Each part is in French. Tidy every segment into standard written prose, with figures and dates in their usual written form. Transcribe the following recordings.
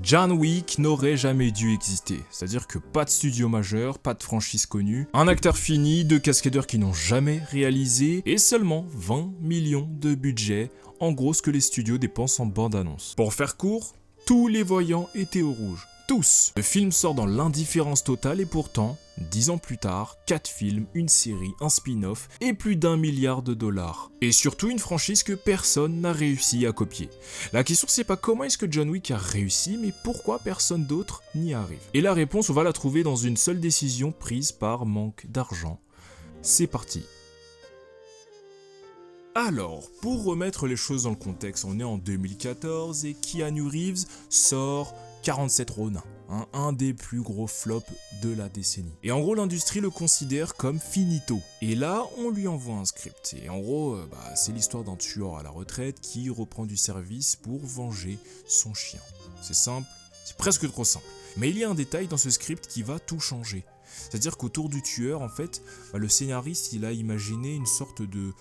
John Wick n'aurait jamais dû exister, c'est-à-dire que pas de studio majeur, pas de franchise connue, un acteur fini, deux cascadeurs qui n'ont jamais réalisé, et seulement 20 millions de budget, en gros ce que les studios dépensent en bande-annonce. Pour faire court, tous les voyants étaient au rouge. Tous. Le film sort dans l'indifférence totale et pourtant, 10 ans plus tard, 4 films, une série, un spin-off et plus d'1 milliard de dollars. Et surtout une franchise que personne n'a réussi à copier. La question c'est pas comment est-ce que John Wick a réussi, mais pourquoi personne d'autre n'y arrive. Et la réponse on va la trouver dans une seule décision prise par manque d'argent. C'est parti. Alors, pour remettre les choses dans le contexte, on est en 2014 et Keanu Reeves sort 47 Ronin, un des plus gros flops de la décennie. Et en gros, l'industrie le considère comme finito. Et là, on lui envoie un script. Et en gros, c'est l'histoire d'un tueur à la retraite qui reprend du service pour venger son chien. C'est simple, c'est presque trop simple. Mais il y a un détail dans ce script qui va tout changer. C'est-à-dire qu'autour du tueur, en fait, le scénariste, il a imaginé une sorte de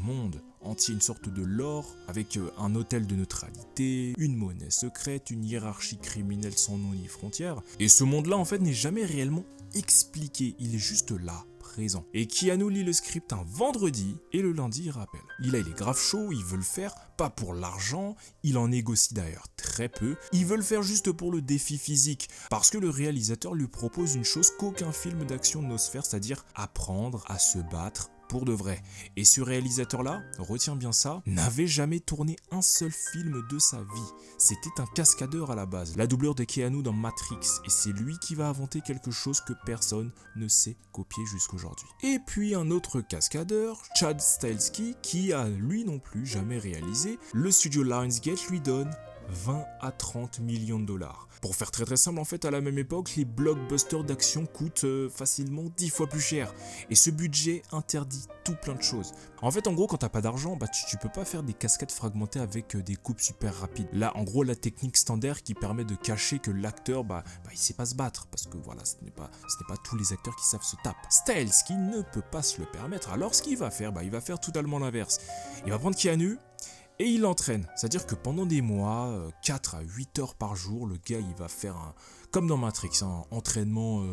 monde entier, une sorte de lore, avec un hôtel de neutralité, une monnaie secrète, une hiérarchie criminelle sans nom ni frontières. Et ce monde-là, en fait, n'est jamais réellement expliqué, il est juste là, présent. Et Keanu lit le script un vendredi, et le lundi, il rappelle. Il est grave chaud, il veut le faire, pas pour l'argent, il en négocie d'ailleurs très peu, il veut le faire juste pour le défi physique, parce que le réalisateur lui propose une chose qu'aucun film d'action n'ose faire, c'est-à-dire apprendre à se battre pour de vrai. Et ce réalisateur-là, retiens bien ça, n'avait jamais tourné un seul film de sa vie. C'était un cascadeur à la base, la doubleur de Keanu dans Matrix, et c'est lui qui va inventer quelque chose que personne ne sait copier jusqu'aujourd'hui. Et puis un autre cascadeur, Chad Stahelski, qui a lui non plus jamais réalisé, le studio Lionsgate lui donne 20 à 30 millions de dollars. Pour faire très simple, en fait, à la même époque, les blockbusters d'action coûtent facilement 10 fois plus cher. Et ce budget interdit tout plein de choses. En fait, en gros, quand t'as pas d'argent, tu peux pas faire des cascades fragmentées avec des coupes super rapides. Là, en gros, la technique standard qui permet de cacher que l'acteur, il sait pas se battre. Parce que voilà, ce n'est pas tous les acteurs qui savent se taper. Stahelski ne peut pas se le permettre. Alors, ce qu'il va faire, il va faire totalement l'inverse. Il va prendre Keanu, et il l'entraîne, c'est-à-dire que pendant des mois, 4 à 8 heures par jour, le gars il va faire comme dans Matrix, un entraînement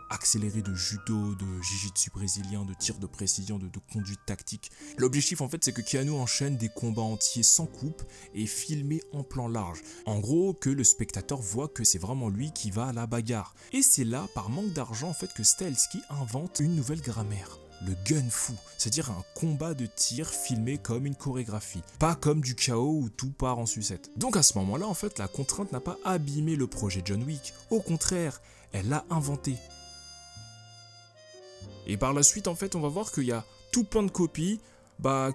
accéléré de judo, de jiu-jitsu brésilien, de tir de précision, de conduite tactique. L'objectif en fait c'est que Keanu enchaîne des combats entiers sans coupe et filmés en plan large. En gros que le spectateur voit que c'est vraiment lui qui va à la bagarre. Et c'est là, par manque d'argent en fait, que Stahelski invente une nouvelle grammaire. Le gun fu, c'est-à-dire un combat de tir filmé comme une chorégraphie, pas comme du chaos où tout part en sucette. Donc à ce moment-là, en fait, la contrainte n'a pas abîmé le projet John Wick, au contraire, elle l'a inventé. Et par la suite, en fait, on va voir qu'il y a tout plein de copies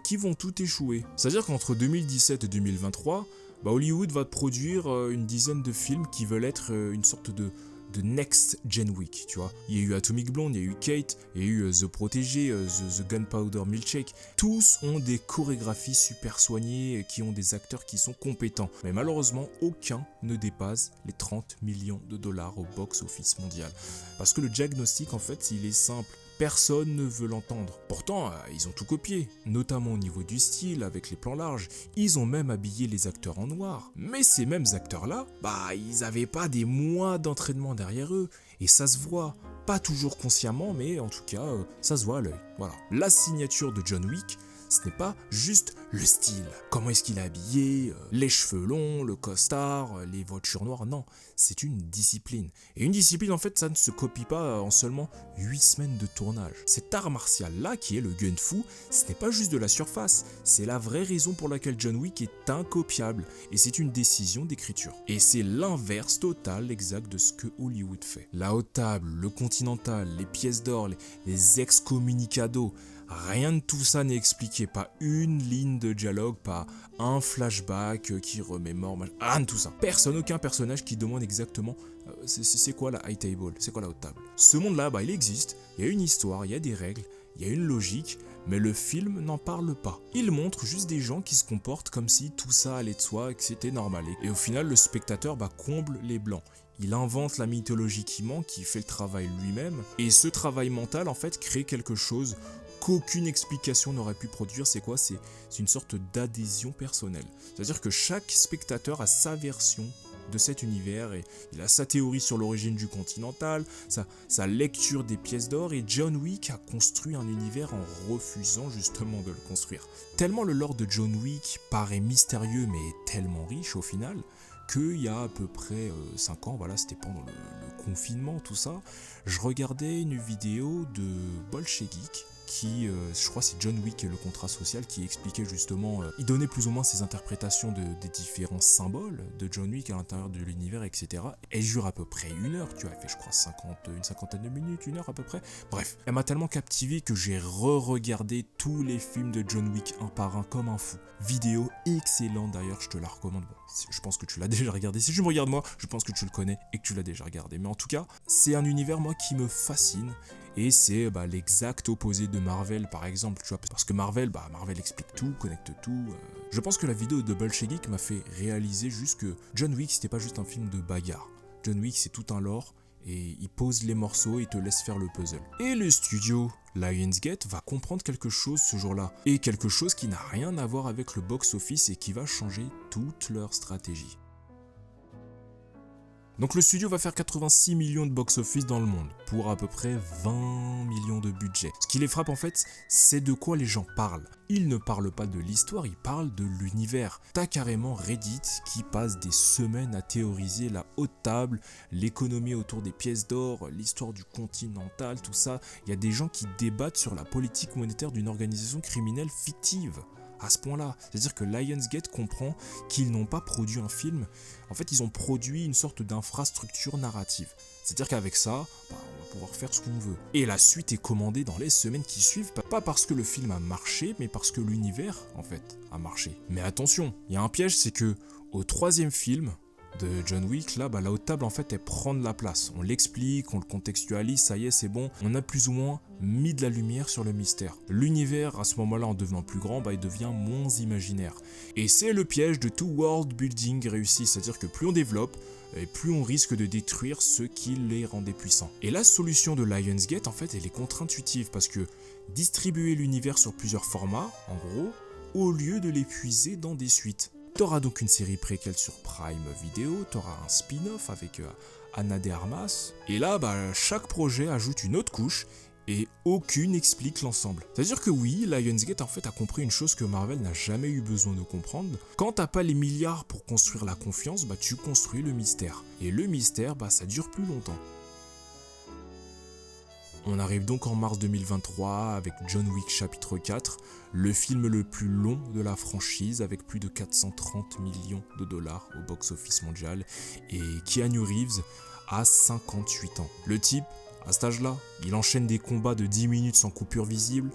qui vont tout échouer. C'est-à-dire qu'entre 2017 et 2023, Hollywood va produire une dizaine de films qui veulent être une sorte de Next Gen Wick, tu vois. Il y a eu Atomic Blonde, il y a eu Kate, il y a eu The Protégé, The Gunpowder Milkshake. Tous ont des chorégraphies super soignées, qui ont des acteurs qui sont compétents. Mais malheureusement, aucun ne dépasse les 30 millions de dollars au box-office mondial. Parce que le diagnostic, en fait, il est simple. Personne ne veut l'entendre. Pourtant, ils ont tout copié, notamment au niveau du style, avec les plans larges. Ils ont même habillé les acteurs en noir. Mais ces mêmes acteurs-là, ils avaient pas des mois d'entraînement derrière eux. Et ça se voit. Pas toujours consciemment, mais en tout cas, ça se voit à l'œil. Voilà. La signature de John Wick, ce n'est pas juste le style. Comment est-ce qu'il est habillé, les cheveux longs, le costard, les voitures noires. Non, c'est une discipline. Et une discipline, en fait, ça ne se copie pas en seulement 8 semaines de tournage. Cet art martial-là, qui est le gun fu, ce n'est pas juste de la surface. C'est la vraie raison pour laquelle John Wick est incopiable. Et c'est une décision d'écriture. Et c'est l'inverse total exact de ce que Hollywood fait. La haute table, le continental, les pièces d'or, les excommunicados. Rien de tout ça n'est expliqué, pas une ligne de dialogue, pas un flashback qui remémore, rien de tout ça. Aucun personnage qui demande exactement c'est quoi la high table, c'est quoi la haute table. Ce monde-là, il existe, il y a une histoire, il y a des règles, il y a une logique, mais le film n'en parle pas. Il montre juste des gens qui se comportent comme si tout ça allait de soi et que c'était normal. Et au final, le spectateur comble les blancs. Il invente la mythologie qui manque, qui fait le travail lui-même, et ce travail mental, en fait, crée quelque chose qu'aucune explication n'aurait pu produire. C'est quoi? C'est une sorte d'adhésion personnelle. C'est-à-dire que chaque spectateur a sa version de cet univers et il a sa théorie sur l'origine du Continental, sa lecture des pièces d'or et John Wick a construit un univers en refusant justement de le construire. Tellement le lore de John Wick paraît mystérieux mais tellement riche au final qu'il y a à peu près 5 ans, voilà, c'était pendant le confinement, tout ça, je regardais une vidéo de Bolshevik qui, je crois c'est John Wick et le contrat social, qui expliquait justement, il donnait plus ou moins ses interprétations des différents symboles de John Wick à l'intérieur de l'univers, etc. Elle dure à peu près 1 heure, tu vois, elle fait je crois une cinquantaine de minutes, 1 heure à peu près. Bref, elle m'a tellement captivé que j'ai re-regardé tous les films de John Wick un par un comme un fou. Vidéo excellente d'ailleurs, je te la recommande. Bon, je pense que tu l'as déjà regardé. Si tu me regardes moi, je pense que tu le connais et que tu l'as déjà regardé. Mais en tout cas, c'est un univers moi qui me fascine. Et c'est l'exact opposé de Marvel par exemple, tu vois, parce que Marvel explique tout, connecte tout. Je pense que la vidéo de Bolshevik m'a fait réaliser juste que John Wick c'était pas juste un film de bagarre. John Wick c'est tout un lore et il pose les morceaux et te laisse faire le puzzle. Et le studio Lionsgate va comprendre quelque chose ce jour-là, et quelque chose qui n'a rien à voir avec le box-office et qui va changer toute leur stratégie. Donc le studio va faire 86 millions de box-office dans le monde, pour à peu près 20 millions de budget. Ce qui les frappe en fait, c'est de quoi les gens parlent. Ils ne parlent pas de l'histoire, ils parlent de l'univers. T'as carrément Reddit qui passe des semaines à théoriser la haute table, l'économie autour des pièces d'or, l'histoire du Continental, tout ça. Il y a des gens qui débattent sur la politique monétaire d'une organisation criminelle fictive. À ce point-là, c'est-à-dire que Lionsgate comprend qu'ils n'ont pas produit un film, en fait ils ont produit une sorte d'infrastructure narrative. C'est-à-dire qu'avec ça, on va pouvoir faire ce qu'on veut. Et la suite est commandée dans les semaines qui suivent, pas parce que le film a marché, mais parce que l'univers, en fait, a marché. Mais attention, il y a un piège, c'est que au 3e film de John Wick, là, la haute table en fait elle prend de la place. On l'explique, on le contextualise, ça y est, c'est bon. On a plus ou moins mis de la lumière sur le mystère. L'univers, à ce moment-là, en devenant plus grand, il devient moins imaginaire. Et c'est le piège de tout world building réussi, c'est-à-dire que plus on développe, et plus on risque de détruire ce qui les rendait puissants. Et la solution de Lionsgate, en fait, elle est contre-intuitive, parce que distribuer l'univers sur plusieurs formats, en gros, au lieu de l'épuiser dans des suites. T'auras donc une série préquelle sur Prime Video, t'auras un spin-off avec Ana de Armas, et là, chaque projet ajoute une autre couche, et aucune explique l'ensemble. C'est-à-dire que oui, Lionsgate en fait a compris une chose que Marvel n'a jamais eu besoin de comprendre. Quand t'as pas les milliards pour construire la confiance, tu construis le mystère. Et le mystère, ça dure plus longtemps. On arrive donc en mars 2023 avec John Wick chapitre 4, le film le plus long de la franchise avec plus de 430 millions de dollars au box-office mondial et Keanu Reeves a 58 ans. Le type, à cet âge-là, il enchaîne des combats de 10 minutes sans coupure visible.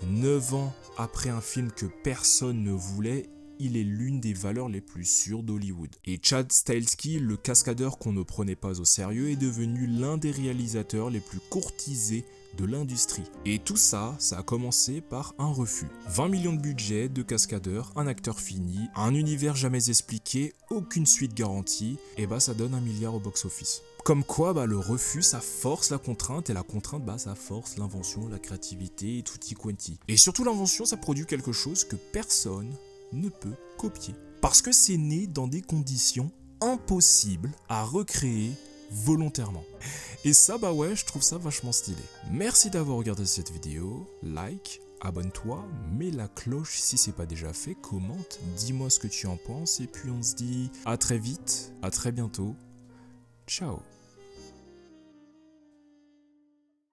9 ans après un film que personne ne voulait, il est l'une des valeurs les plus sûres d'Hollywood. Et Chad Stahelski, le cascadeur qu'on ne prenait pas au sérieux, est devenu l'un des réalisateurs les plus courtisés de l'industrie. Et tout ça, ça a commencé par un refus. 20 millions de budget, 2 cascadeurs, un acteur fini, un univers jamais expliqué, aucune suite garantie, et ça donne 1 milliard au box-office. Comme quoi, le refus, ça force la contrainte, et la contrainte, ça force l'invention, la créativité, et tutti quanti. Et surtout l'invention, ça produit quelque chose que personne ne peut copier. Parce que c'est né dans des conditions impossibles à recréer volontairement. Et ça, je trouve ça vachement stylé. Merci d'avoir regardé cette vidéo, like, abonne-toi, mets la cloche si c'est pas déjà fait, commente, dis-moi ce que tu en penses, et puis on se dit à très vite, à très bientôt, ciao.